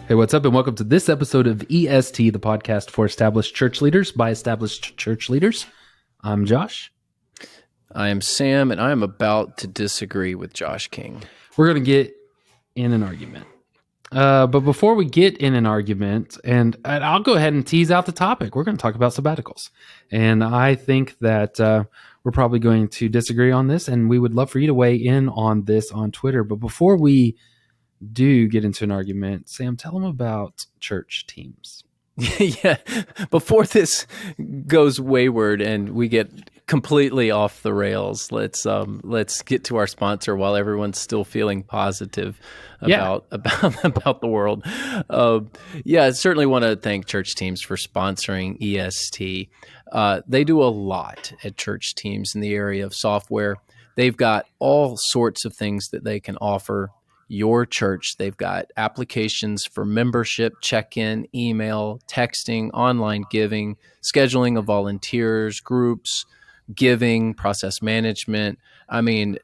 Hey, what's up, and welcome to this episode of EST, the podcast for established church leaders by established church leaders. I'm Josh. I am Sam, and I am about to disagree with Josh King. We're going to get in an argument. But before we get in an argument, and I'll go ahead and tease out the topic, we're going to talk about sabbaticals. And I think that we're probably going to disagree on this, and we would love for you to weigh in on this on Twitter. But before we do get into an argument, Sam, tell them about church teams. Yeah, before this goes wayward and we get completely off the rails, let's get to our sponsor while everyone's still feeling positive about the world. I certainly want to thank church teams for sponsoring EST. They do a lot at church teams in the area of software. They've got all sorts of things that they can offer your church. They've got applications for membership, check-in, email, texting, online giving, scheduling of volunteers, groups, giving, process management. I mean,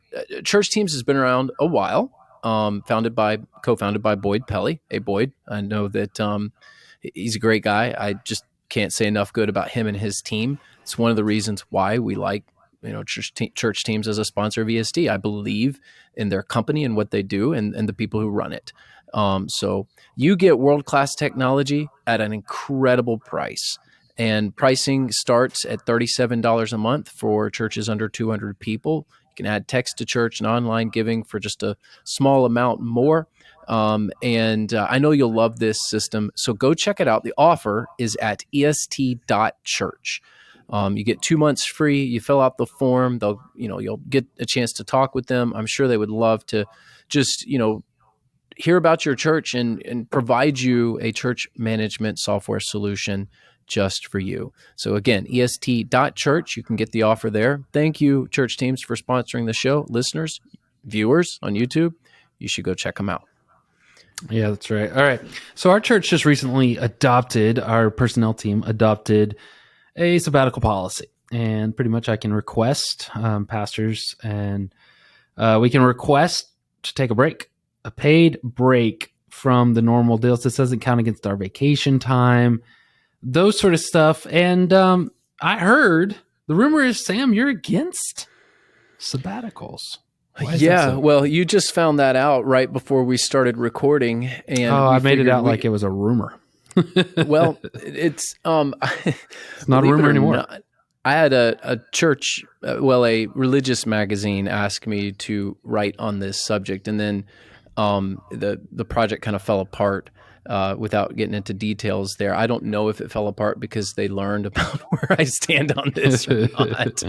church teams has been around a while, co-founded by Boyd Pelly. Hey, Boyd, I know that he's a great guy. I just can't say enough good about him and his team. It's one of the reasons why we like church teams as a sponsor of EST. I believe in their company and what they do and the people who run it. So you get world-class technology at an incredible price. And pricing starts at $37 a month for churches under 200 people. You can add text to church and online giving for just a small amount more. I know you'll love this system. So go check it out. The offer is at est.church. You get 2 months free. You fill out the form. You'll get a chance to talk with them. I'm sure they would love to just, hear about your church and provide you a church management software solution just for you. So again, est.church, you can get the offer there. Thank you, church teams, for sponsoring the show. Listeners, viewers on YouTube, you should go check them out. Yeah, that's right. All right. So our church just recently our personnel team adopted a sabbatical policy, and pretty much I can request pastors, and we can request to take a paid break from the normal deals. This doesn't count against our vacation time, those sort of stuff. And I heard the rumor is, Sam, you're against sabbaticals. Yeah, well, you just found that out right before we started recording, and I made it out like it was a rumor. Well, it's not a rumor anymore. I had a church, a religious magazine ask me to write on this subject, and then the project kind of fell apart without getting into details there. I don't know if it fell apart because they learned about where I stand on this or not.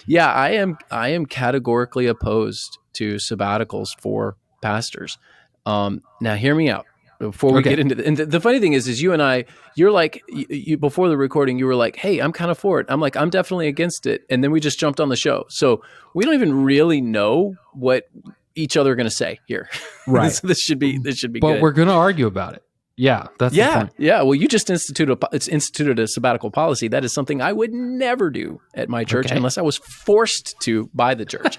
Yeah, I am categorically opposed to sabbaticals for pastors. Now, hear me out. Before we get into and the funny thing is you and I, you're like, you before the recording, you were like, hey, I'm kind of for it. I'm like, I'm definitely against it. And then we just jumped on the show. So we don't even really know what each other are going to say here. Right. So this should be but good. But we're going to argue about it. Yeah, that's the point. Yeah. Well, you just instituted a sabbatical policy. That is something I would never do at my church unless I was forced to by the church.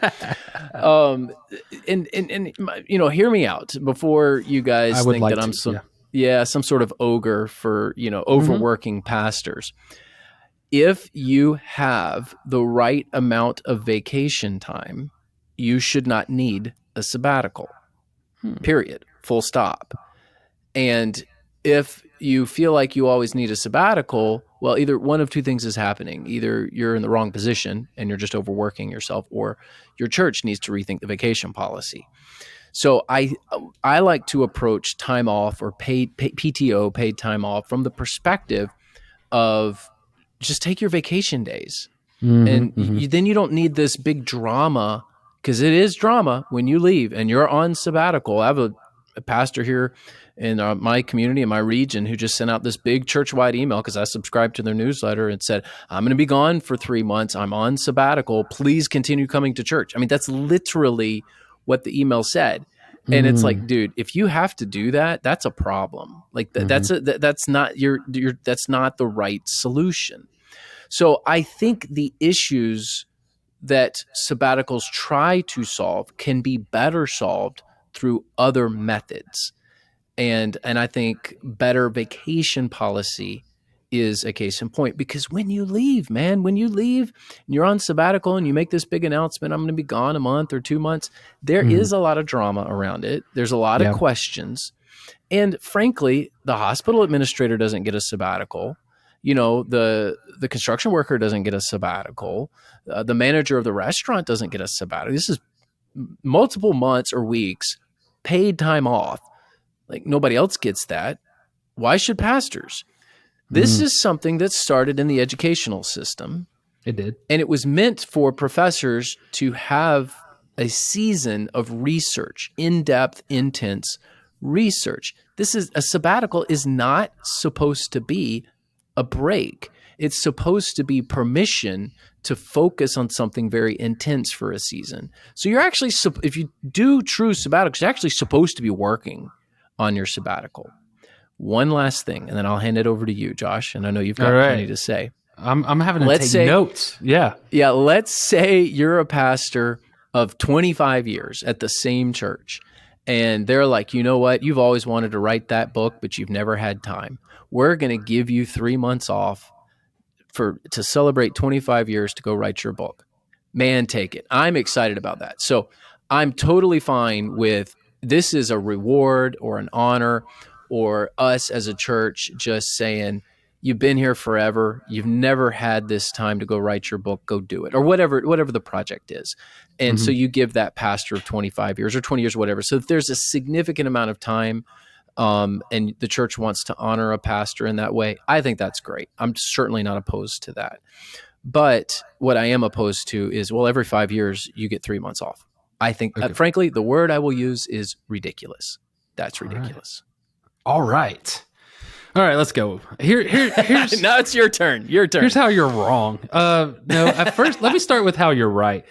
Hear me out before you guys think that I'm some sort of ogre for overworking pastors. If you have the right amount of vacation time, you should not need a sabbatical. Period. Full stop. And if you feel like you always need a sabbatical, well, either one of two things is happening. Either you're in the wrong position and you're just overworking yourself, or your church needs to rethink the vacation policy. So I like to approach time off or PTO, paid time off, from the perspective of just take your vacation days. Then you don't need this big drama, because it is drama when you leave and you're on sabbatical. I have a pastor here in my community, in my region, who just sent out this big church-wide email because I subscribed to their newsletter and said, I'm going to be gone for 3 months. I'm on sabbatical. Please continue coming to church. I mean, that's literally what the email said. And it's like, dude, if you have to do that, that's a problem. Like that's not that's not the right solution. So I think the issues that sabbaticals try to solve can be better solved through other methods. And I think better vacation policy is a case in point, because when you leave, man, when you leave and you're on sabbatical and you make this big announcement, I'm going to be gone a month or 2 months, there Mhm. is a lot of drama around it. There's a lot of Yeah. questions. And frankly, the hospital administrator doesn't get a sabbatical. The construction worker doesn't get a sabbatical. The manager of the restaurant doesn't get a sabbatical. This is multiple months or weeks paid time off. Like, nobody else gets that. Why should pastors? This Mhm. is something that started in the educational system, It did. and it was meant for professors to have a season of research, in-depth, intense research. This is a sabbatical is not supposed to be a break. It's supposed to be permission to focus on something very intense for a season. So you're actually, if you do true sabbaticals, you're actually supposed to be working on your sabbatical. One last thing, and then I'll hand it over to you, Josh. And I know you've All got plenty right. to say. I'm having to Let's take say, notes. Yeah. yeah, let's say you're a pastor of 25 years at the same church. And they're like, you know what? You've always wanted to write that book, but you've never had time. We're going to give you 3 months off to celebrate 25 years to go write your book. Man, take it. I'm excited about that. So I'm totally fine with this is a reward or an honor, or us as a church just saying, you've been here forever. You've never had this time to go write your book. Go do it, or whatever the project is. And so Mhm. you give that pastor of 25 years or 20 years, whatever. So if there's a significant amount of time, and the church wants to honor a pastor in that way, I think that's great. I'm certainly not opposed to that. But what I am opposed to is, well, every 5 years you get 3 months off. I think, Okay. frankly, the word I will use is ridiculous. That's All right. ridiculous. All right. All right, let's go. Here's Now it's your turn. Your turn. here's how you're wrong. No, at first, let me start with how you're right.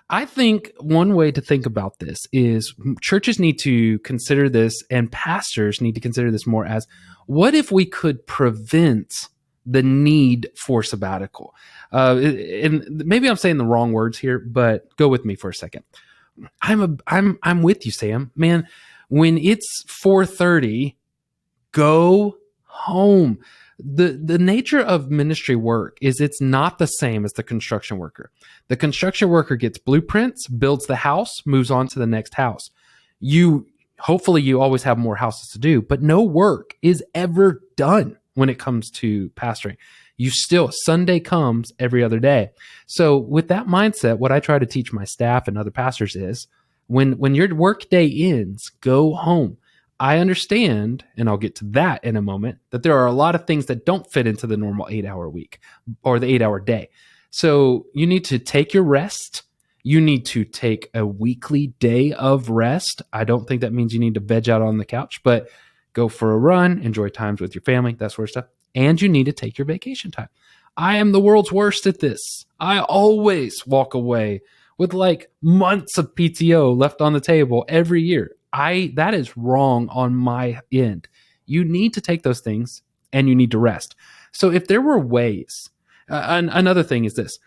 I think one way to think about this is churches need to consider this, and pastors need to consider this more as, what if we could prevent the need for sabbatical? And maybe I'm saying the wrong words here, but go with me for a second. I'm with you, Sam. Man, when it's 4:30, go home. The nature of ministry work is it's not the same as the construction worker. The construction worker gets blueprints, builds the house, moves on to the next house. Hopefully you always have more houses to do, but no work is ever done when it comes to pastoring. Sunday comes every other day. So with that mindset, what I try to teach my staff and other pastors is, when your work day ends, go home. I understand, and I'll get to that in a moment, that there are a lot of things that don't fit into the normal 8-hour week or the 8-hour day. So you need to take your rest. You need to take a weekly day of rest. I don't think that means you need to veg out on the couch, but go for a run, enjoy times with your family, that sort of stuff. And you need to take your vacation time. I am the world's worst at this. I always walk away with like months of PTO left on the table every year. That is wrong on my end. You need to take those things and you need to rest. So if there were ways, another thing is this: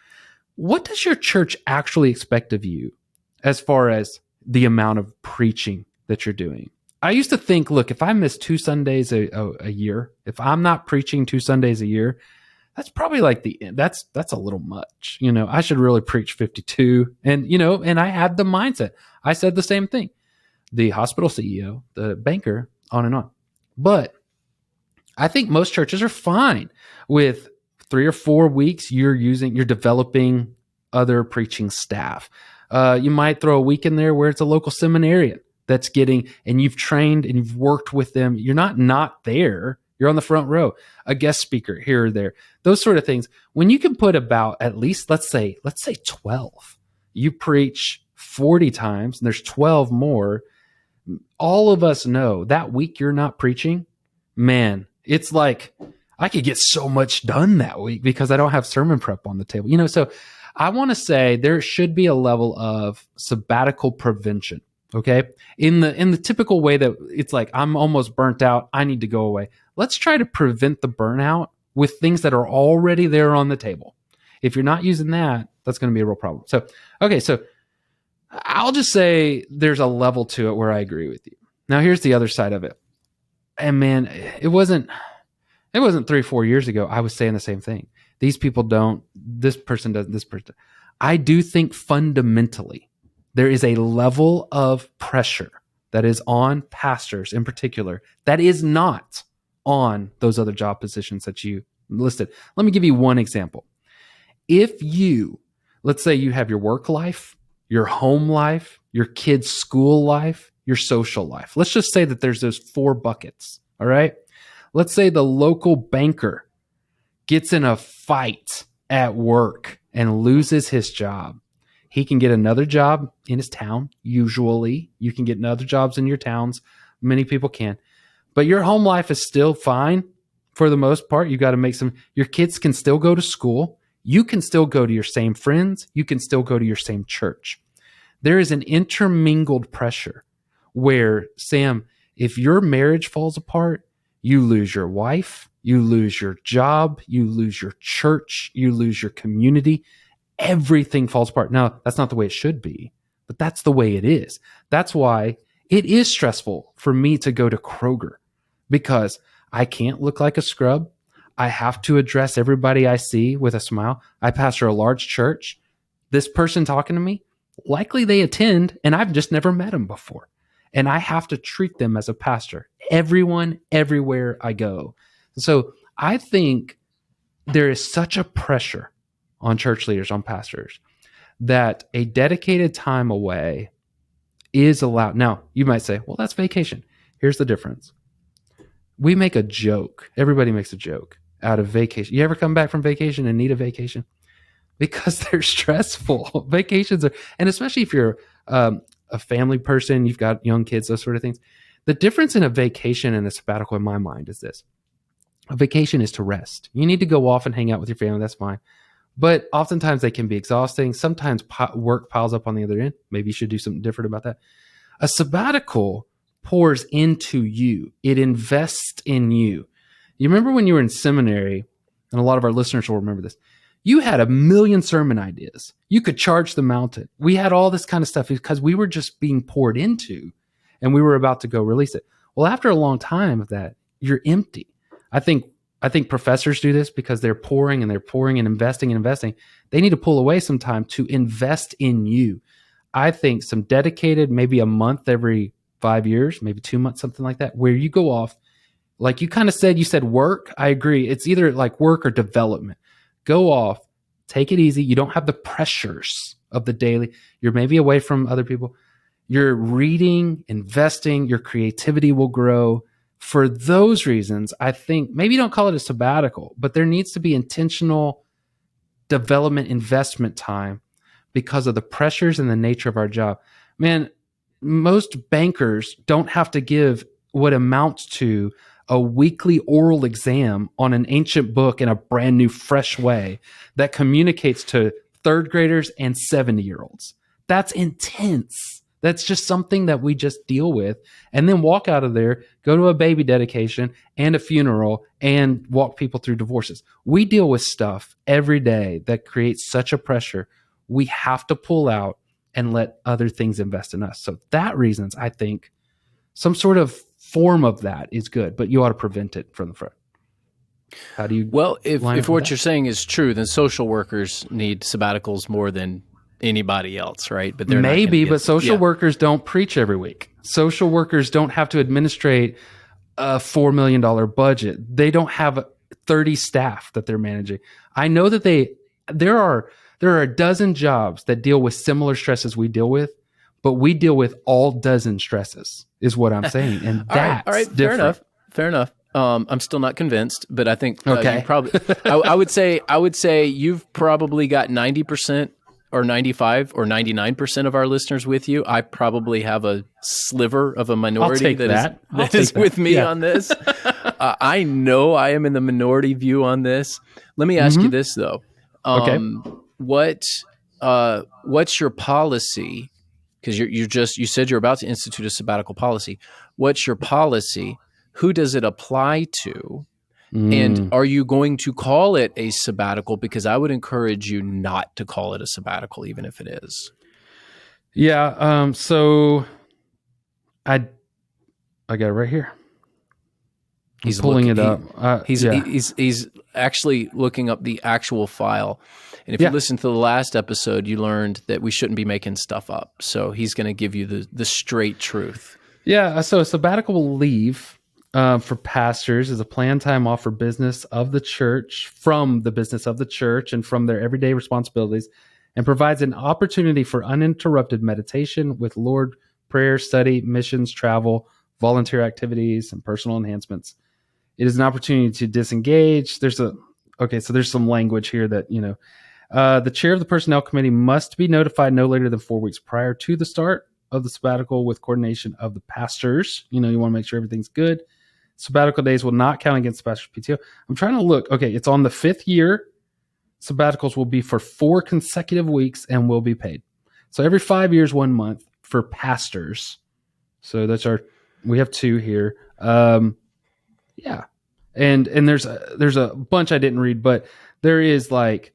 what does your church actually expect of you as far as the amount of preaching that you're doing? I used to think, look, if I miss 2 Sundays a year, if I'm not preaching 2 Sundays a year, that's probably like that's a little much. I should really preach 52. And I had the mindset. I said the same thing. The hospital CEO, the banker, on and on. But I think most churches are fine with 3 or 4 weeks you're developing other preaching staff. You might throw a week in there where it's a local seminarian that's and you've trained and you've worked with them. You're not there. You're on the front row, a guest speaker here or there, those sort of things. When you can put about at least, let's say 12, you preach 40 times and there's 12 more. All of us know that week you're not preaching, man, it's like I could get so much done that week because I don't have sermon prep on the table. So I want to say there should be a level of sabbatical prevention. Okay. In the typical way that it's like, I'm almost burnt out, I need to go away. Let's try to prevent the burnout with things that are already there on the table. If you're not using that, that's going to be a real problem. So, okay. So I'll just say there's a level to it where I agree with you. Now, here's the other side of it. And man, it wasn't 3 or 4 years ago. I was saying the same thing. These people don't, this person doesn't, this person. I do think fundamentally there is a level of pressure that is on pastors in particular that is not on those other job positions that you listed. Let me give you one example. If you, let's say you have your work life, your home life, your kids' school life, your social life. Let's just say that there's those 4 buckets. All right. Let's say the local banker gets in a fight at work and loses his job. He can get another job in his town. Usually, you can get other jobs in your towns. Many people can. But your home life is still fine for the most part. You got to make your kids can still go to school. You can still go to your same friends. You can still go to your same church. There is an intermingled pressure where, Sam, if your marriage falls apart, you lose your wife, you lose your job, you lose your church, you lose your community. Everything falls apart. Now, that's not the way it should be, but that's the way it is. That's why it is stressful for me to go to Kroger, because I can't look like a scrub. I have to address everybody I see with a smile. I pastor a large church. This person talking to me, likely they attend, and I've just never met them before. And I have to treat them as a pastor. Everyone, everywhere I go. So I think there is such a pressure on church leaders, on pastors, that a dedicated time away is allowed. Now, you might say, well, that's vacation. Here's the difference. We make a joke. Everybody makes a joke out of vacation. You ever come back from vacation and need a vacation? Because they're stressful. Vacations are, and especially if you're a family person, you've got young kids, those sort of things. The difference in a vacation and a sabbatical in my mind is this. A vacation is to rest. You need to go off and hang out with your family. That's fine. But oftentimes they can be exhausting. Sometimes work piles up on the other end. Maybe you should do something different about that. A sabbatical pours into you. It invests in you. You remember when you were in seminary, and a lot of our listeners will remember this, you had a million sermon ideas. You could charge the mountain. We had all this kind of stuff because we were just being poured into, and we were about to go release it. Well, after a long time of that, you're empty. I think professors do this because they're pouring and investing and investing. They need to pull away some time to invest in you. I think some dedicated, maybe a month every 5 years, maybe 2 months, something like that, where you go off, like you kind of said, you said work. I agree. It's either like work or development. Go off, take it easy. You don't have the pressures of the daily. You're maybe away from other people. You're reading, investing, your creativity will grow. For those reasons, I think maybe don't call it a sabbatical, but there needs to be intentional development investment time because of the pressures and the nature of our job. Man, most bankers don't have to give what amounts to a weekly oral exam on an ancient book in a brand new, fresh way that communicates to third graders and 70-year-olds. That's intense. That's just something that we just deal with, and then walk out of there, go to a baby dedication and a funeral, and walk people through divorces. We deal with stuff every day that creates such a pressure. We have to pull out and let other things invest in us. So that reasons, I think some sort of form of that is good, but you ought to prevent it from the front. How do you? Well, if what you're saying is true, then social workers need sabbaticals more than anybody else, right? But they're maybe, but social workers don't preach every week. Social workers don't have to administrate a $4 million budget. They don't have 30 staff that they're managing. I know that there are a dozen jobs that deal with similar stresses we deal with, but we deal with all dozen stresses is what I'm saying. And that's all right, different. Fair enough. I'm still not convinced, but I think okay. you probably, I would say you've probably got 90% or 95 or 99% of our listeners with you. I probably have a sliver of a minority that is with me on this. I know I am in the minority view on this. Let me ask you this though. Okay. What's your policy? Because you said you're about to institute a sabbatical policy. What's your policy? Who does it apply to? And are you going to call it a sabbatical? Because I would encourage you not to call it a sabbatical, even if it is. Yeah. So I got it right here. I'm He's pulling looking. it up. Yeah. He's actually looking up the actual file. And if you Yeah. listen to the last episode, you learned that we shouldn't be making stuff up. So he's going to give you the straight truth. Yeah. So a sabbatical leave for pastors is a planned time off for business of the church, from the business of the church and from their everyday responsibilities, and provides an opportunity for uninterrupted meditation with Lord, prayer, study, missions, travel, volunteer activities, and personal enhancements. It is an opportunity to disengage. There's some language here that, the chair of the personnel committee must be notified no later than 4 weeks prior to the start of the sabbatical with coordination of the pastors. You want to make sure everything's good. Sabbatical days will not count against the pastor's PTO. I'm trying to look. Okay, it's on the 5th year. Sabbaticals will be for 4 consecutive weeks and will be paid. So every 5 years, 1 month for pastors. So we have 2 here. Yeah. And there's a bunch I didn't read, but there is like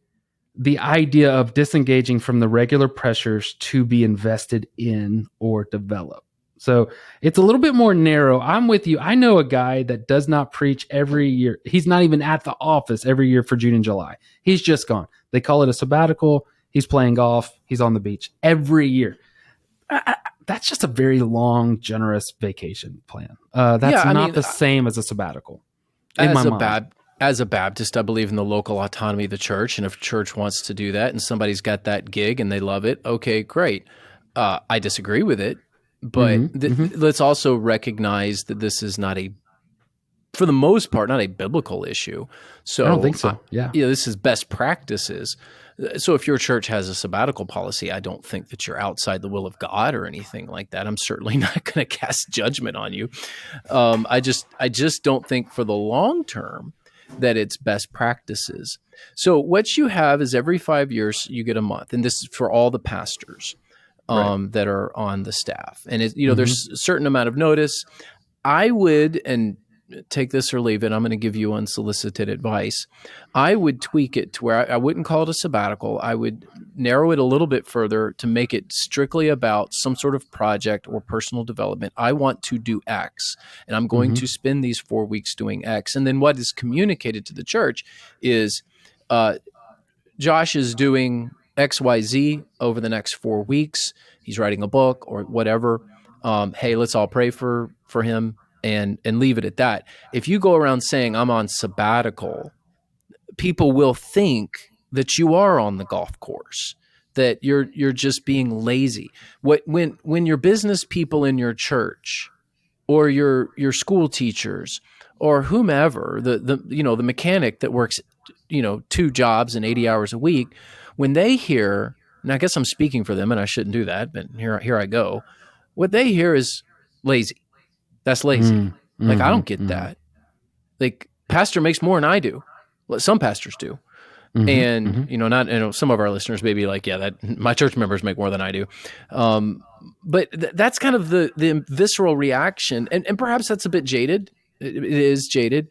the idea of disengaging from the regular pressures to be invested in or develop. So it's a little bit more narrow. I'm with you. I know a guy that does not preach every year. He's not even at the office every year for June and July. He's just gone. They call it a sabbatical. He's playing golf. He's on the beach every year. That's just a very long, generous vacation plan. That's Yeah, I not mean, the same as a sabbatical in my as a mind. bab as a Baptist, I believe in the local autonomy of the church, and if church wants to do that, and somebody's got that gig and they love it, okay, great. I disagree with it, but Mm-hmm, mm-hmm. let's also recognize that this is not for the most part, not a biblical issue. I don't think So, so. Yeah. this is best practices. So, if your church has a sabbatical policy, I don't think that you're outside the will of God or anything like that. I'm certainly not going to cast judgment on you. I just don't think for the long term that it's best practices. So, what you have is every 5 years you get a month, and this is for all the pastors Right. that are on the staff. And Mm-hmm. there's a certain amount of notice. I would, and take this or leave it, I'm going to give you unsolicited advice. I would tweak it to where I wouldn't call it a sabbatical. I would narrow it a little bit further to make it strictly about some sort of project or personal development. I want to do X, and I'm going Mm-hmm. to spend these 4 weeks doing X. And then what is communicated to the church is uh, Josh is doing XYZ over the next 4 weeks. He's writing a book or whatever. Hey, let's all pray for him and leave it at that. If you go around saying I'm on sabbatical, people will think that you are on the golf course, that you're just being lazy. When your business people in your church or your school teachers or whomever, the mechanic that works 2 jobs and 80 hours a week, when they hear, and I guess I'm speaking for them and I shouldn't do that, but here I go. What they hear is lazy. That's lazy. Like, I Mm-hmm. don't get Mm-hmm. that. Like, pastor makes more than I do. Well, some pastors do. Mm-hmm. And, Mm-hmm. not, some of our listeners may be like, yeah, that my church members make more than I do. But that's kind of the visceral reaction. And perhaps that's a bit jaded. It is jaded.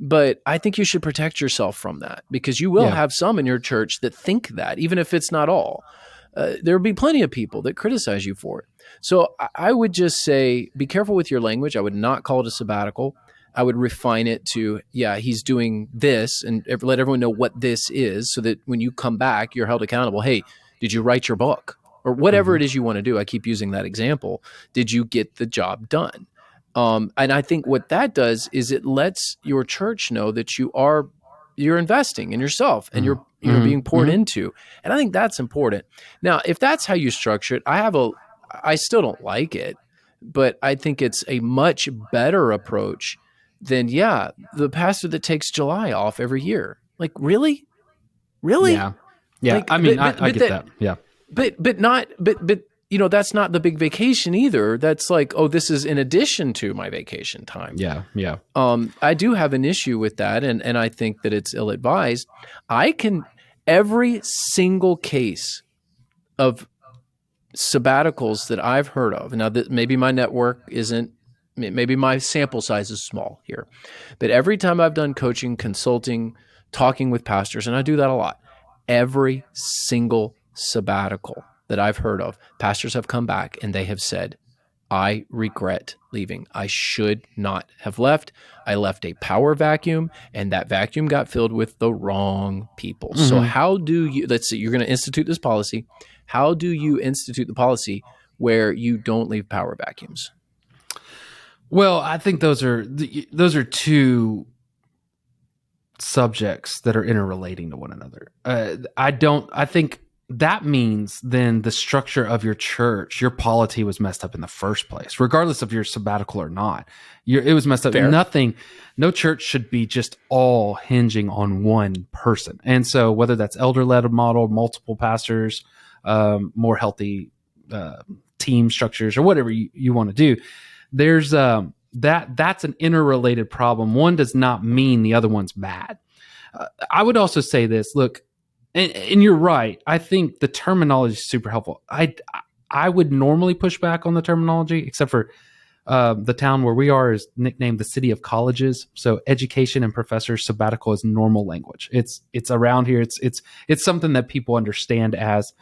But I think you should protect yourself from that, because you will Yeah. have some in your church that think that, even if it's not all. There will be plenty of people that criticize you for it. So I would just say, be careful with your language. I would not call it a sabbatical. I would refine it to, yeah, he's doing this, and let everyone know what this is, so that when you come back, you're held accountable. Hey, did you write your book? Or whatever Mm-hmm. it is you want to do. I keep using that example. Did you get the job done? And I think what that does is it lets your church know that you're investing in yourself, and you're Mm-hmm. being poured Mm-hmm. into. And I think that's important. Now, if that's how you structure it, I still don't like it, but I think it's a much better approach than, the pastor that takes July off every year. Like, really? Really? Yeah. Yeah. Like, I mean, I get that. Yeah. but that's not the big vacation either. That's like, oh, this is in addition to my vacation time. Yeah. Yeah. I do have an issue with that, and I think that it's ill-advised. Every single case of sabbaticals that I've heard of, now that maybe my network isn't, maybe my sample size is small here, but every time I've done coaching, consulting, talking with pastors, and I do that a lot, every single sabbatical that I've heard of, pastors have come back and they have said, I regret leaving. I should not have left. I left a power vacuum, and that vacuum got filled with the wrong people. So Mm-hmm. how do you, let's say you're going to institute this policy. How do you institute the policy where you don't leave power vacuums? Well, I think those are two subjects that are interrelating to one another. I think that means then the structure of your church, your polity was messed up in the first place, regardless of your sabbatical or not. It was messed up. Fair. No church should be just all hinging on one person. And so whether that's elder-led model, multiple pastors, more healthy team structures, or whatever you want to do, there's that's an interrelated problem. One does not mean the other one's bad. I would also say this, look, and you're right. I think the terminology is super helpful. I would normally push back on the terminology, except for the town where we are is nicknamed the city of colleges. So education and professors sabbatical is normal language. It's around here. It's something that people understand as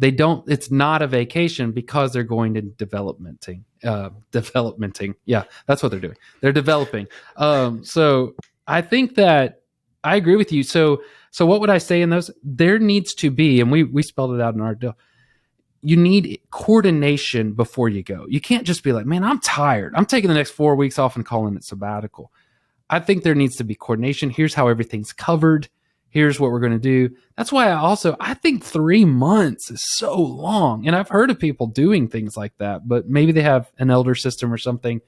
it's not a vacation because they're going to developmenting. Yeah, that's what they're doing. They're developing. So I think that I agree with you. So what would I say in those? There needs to be, and we spelled it out in our deal. You need coordination before you go. You can't just be like, man, I'm tired. I'm taking the next 4 weeks off and calling it sabbatical. I think there needs to be coordination. Here's how everything's covered. Here's what we're going to do. That's why I think 3 months is so long. And I've heard of people doing things like that, but maybe they have an elder system or something.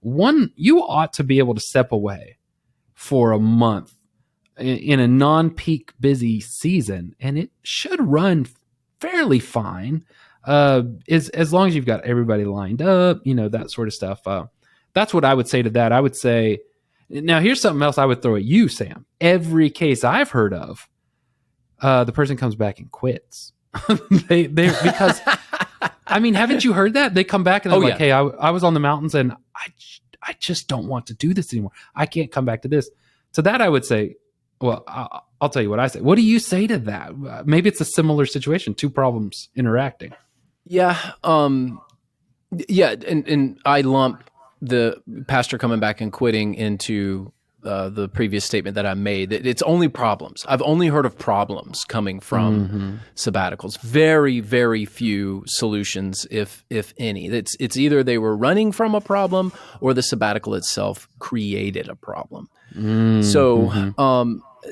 You ought to be able to step away for a month in a non-peak busy season, and it should run fairly fine. As long as you've got everybody lined up, that sort of stuff. That's what I would say to that. I would say, now here's something else I would throw at you, Sam. Every case I've heard of, the person comes back and quits. Because I mean, haven't you heard that? They come back and they're like, hey, I was on the mountains and I just don't want to do this anymore. I can't come back to this. To that, I would say, well, I'll tell you what I say. What do you say to that? Maybe it's a similar situation, two problems interacting. Yeah. Yeah. And I lump the pastor coming back and quitting into the previous statement that I made. It's only problems. I've only heard of problems coming from sabbaticals. Very, very few solutions, if any. It's either they were running from a problem or the sabbatical itself created a problem. So,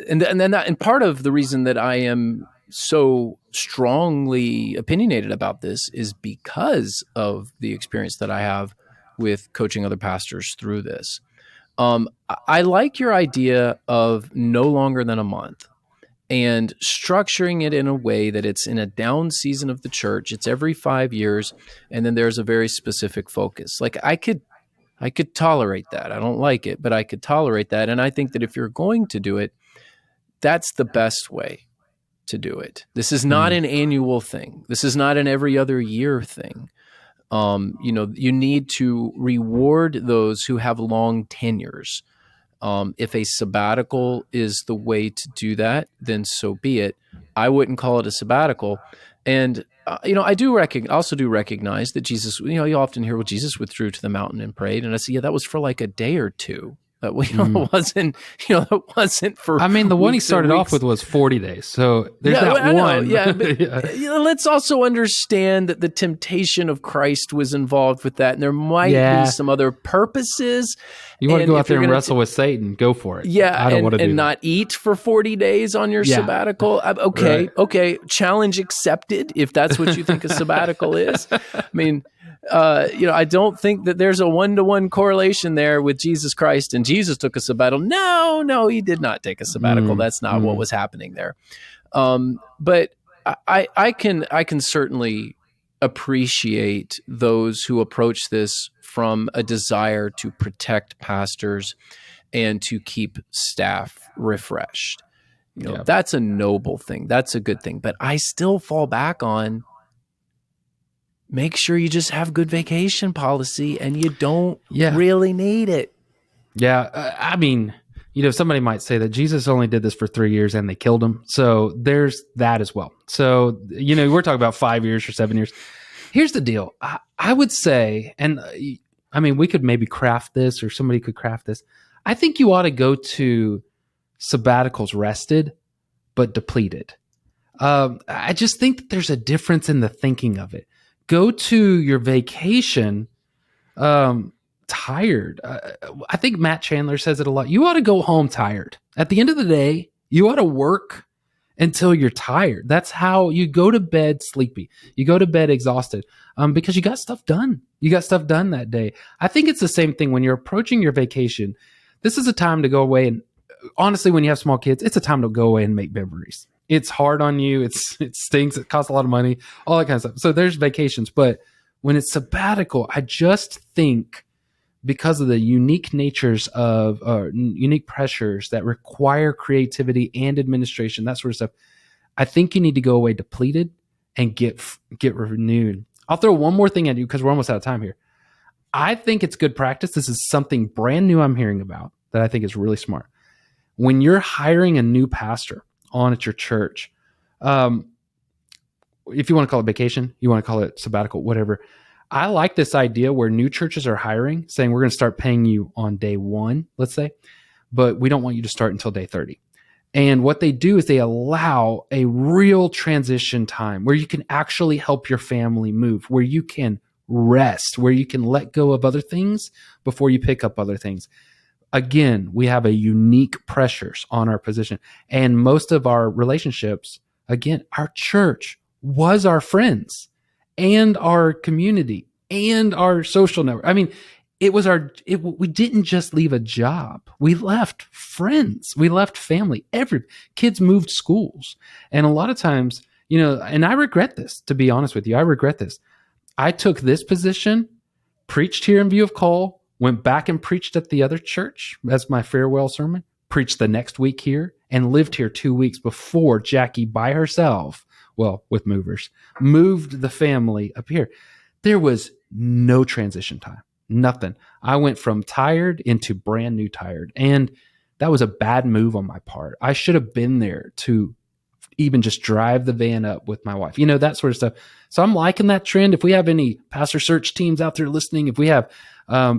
and part of the reason that I am so strongly opinionated about this is because of the experience that I have with coaching other pastors through this. I like your idea of no longer than a month and structuring it in a way that it's in a down season of the church. It's every 5 years, and then there's a very specific focus. Like I could tolerate that. I don't like it, but I could tolerate that. And I think that if you're going to do it, that's the best way to do it. This is not an annual thing. This is not an every other year thing. You need to reward those who have long tenures. If a sabbatical is the way to do that, then so be it. I wouldn't call it a sabbatical. And, I also do recognize that Jesus, you often hear, well, Jesus withdrew to the mountain and prayed. And I say, yeah, that was for like a day or two. It wasn't for. I mean, the one he started off with was 40 days. So there's that one. But, let's also understand that the temptation of Christ was involved with that, and there might be some other purposes. You want to go out there and wrestle with Satan? Go for it. Yeah, I don't want to do not eat for 40 days on your sabbatical. Okay, challenge accepted. If that's what you think a sabbatical is, I mean. I don't think that there's a 1-to-1 correlation there with Jesus Christ and Jesus took a sabbatical. No, he did not take a sabbatical. That's not what was happening there. But I can certainly appreciate those who approach this from a desire to protect pastors and to keep staff refreshed. That's a noble thing. That's a good thing. But I still fall back on make sure you just have good vacation policy and you don't really need it. Yeah. I mean, somebody might say that Jesus only did this for 3 years and they killed him. So there's that as well. So, we're talking about 5 years or 7 years. Here's the deal. I would say, and I mean, we could maybe craft this, or somebody could craft this. I think you ought to go to sabbaticals rested but depleted. I just think that there's a difference in the thinking of it. Go to your vacation um, tired. I think Matt Chandler says it a lot. You ought to go home tired. At the end of the day, you ought to work until you're tired. That's how you go to bed sleepy. You go to bed exhausted because you got stuff done. You got stuff done that day. I think it's the same thing when you're approaching your vacation. This is a time to go away, and honestly, when you have small kids, it's a time to go away and make memories. It's hard on you. It stinks. It costs a lot of money, all that kind of stuff. So there's vacations, but when it's sabbatical, I just think because of the unique natures of unique pressures that require creativity and administration, that sort of stuff, I think you need to go away depleted and get renewed. I'll throw one more thing at you because we're almost out of time here. I think it's good practice. This is something brand new I'm hearing about that I think is really smart. When you're hiring a new pastor on at your church, if you want to call it vacation, you want to call it sabbatical, whatever. I like this idea where new churches are hiring, saying we're going to start paying you on day 1, let's say, but we don't want you to start until day 30. And what they do is they allow a real transition time where you can actually help your family move, where you can rest, where you can let go of other things before you pick up other things. Again, we have a unique pressures on our position. And most of our relationships, again, our church was our friends and our community and our social network. I mean, we didn't just leave a job. We left friends. We left family. Kids moved schools. And a lot of times, and I regret this, to be honest with you, I regret this. I took this position, preached here in View of Cole, went back and preached at the other church as my farewell sermon, preached the next week here, and lived here 2 weeks before Jackie by herself, well, with movers, moved the family up here. There was no transition time, nothing. I went from tired into brand new tired. And that was a bad move on my part. I should have been there to even just drive the van up with my wife, that sort of stuff. So I'm liking that trend. If we have any pastor search teams out there listening, if we have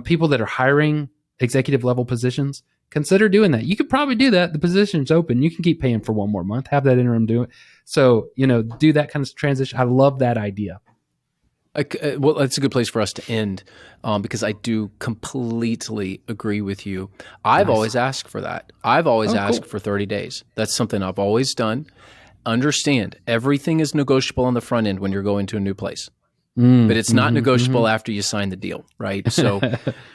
people that are hiring executive level positions, consider doing that. You could probably do that. The position's open. You can keep paying for 1 more month, have that interim do it. So, do that kind of transition. I love that idea. Well, that's a good place for us to end because I do completely agree with you. I've always asked for that. I've always asked for 30 days. That's something I've always done. Understand, everything is negotiable on the front end when you're going to a new place. But it's not negotiable after you sign the deal, right? So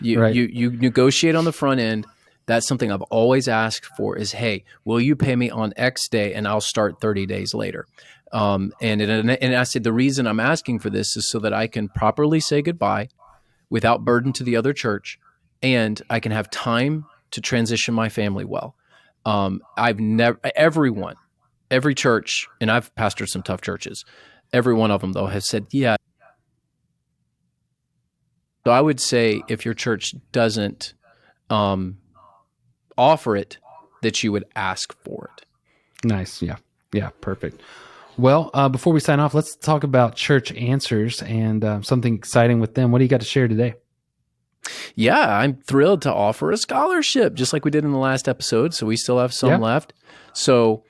you negotiate on the front end. That's something I've always asked for is, hey, will you pay me on X day and I'll start 30 days later? And I said, the reason I'm asking for this is so that I can properly say goodbye without burden to the other church, and I can have time to transition my family well. Every church, and I've pastored some tough churches, every one of them, though, has said, yeah. So I would say if your church doesn't offer it, that you would ask for it. Nice. Yeah, perfect. Well, before we sign off, let's talk about Church Answers and something exciting with them. What do you got to share today? Yeah, I'm thrilled to offer a scholarship, just like we did in the last episode. So we still have some left. So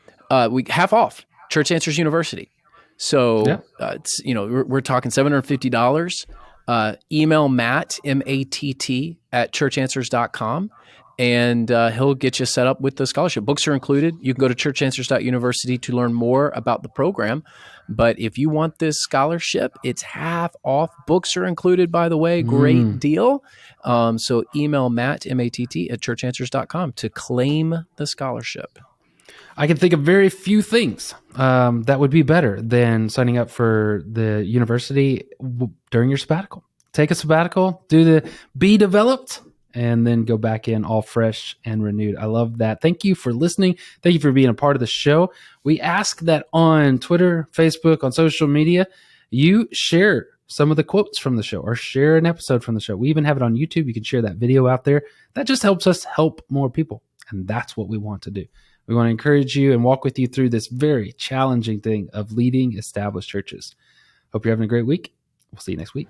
we half off Church Answers University. So it's we're talking $750. Email Matt, MATT, at churchanswers.com. And he'll get you set up with the scholarship. Books are included. You can go to churchanswers.university to learn more about the program. But if you want this scholarship, it's half off. Books are included, by the way. Great deal. So email Matt, MATT, at churchanswers.com to claim the scholarship. I can think of very few things that would be better than signing up for the university during your sabbatical. Take a sabbatical, be developed, and then go back in all fresh and renewed. I love that. Thank you for listening. Thank you for being a part of the show. We ask that on Twitter, Facebook, on social media, you share some of the quotes from the show or share an episode from the show. We even have it on YouTube. You can share that video out there. That just helps us help more people. And that's what we want to do. We want to encourage you and walk with you through this very challenging thing of leading established churches. Hope you're having a great week. We'll see you next week.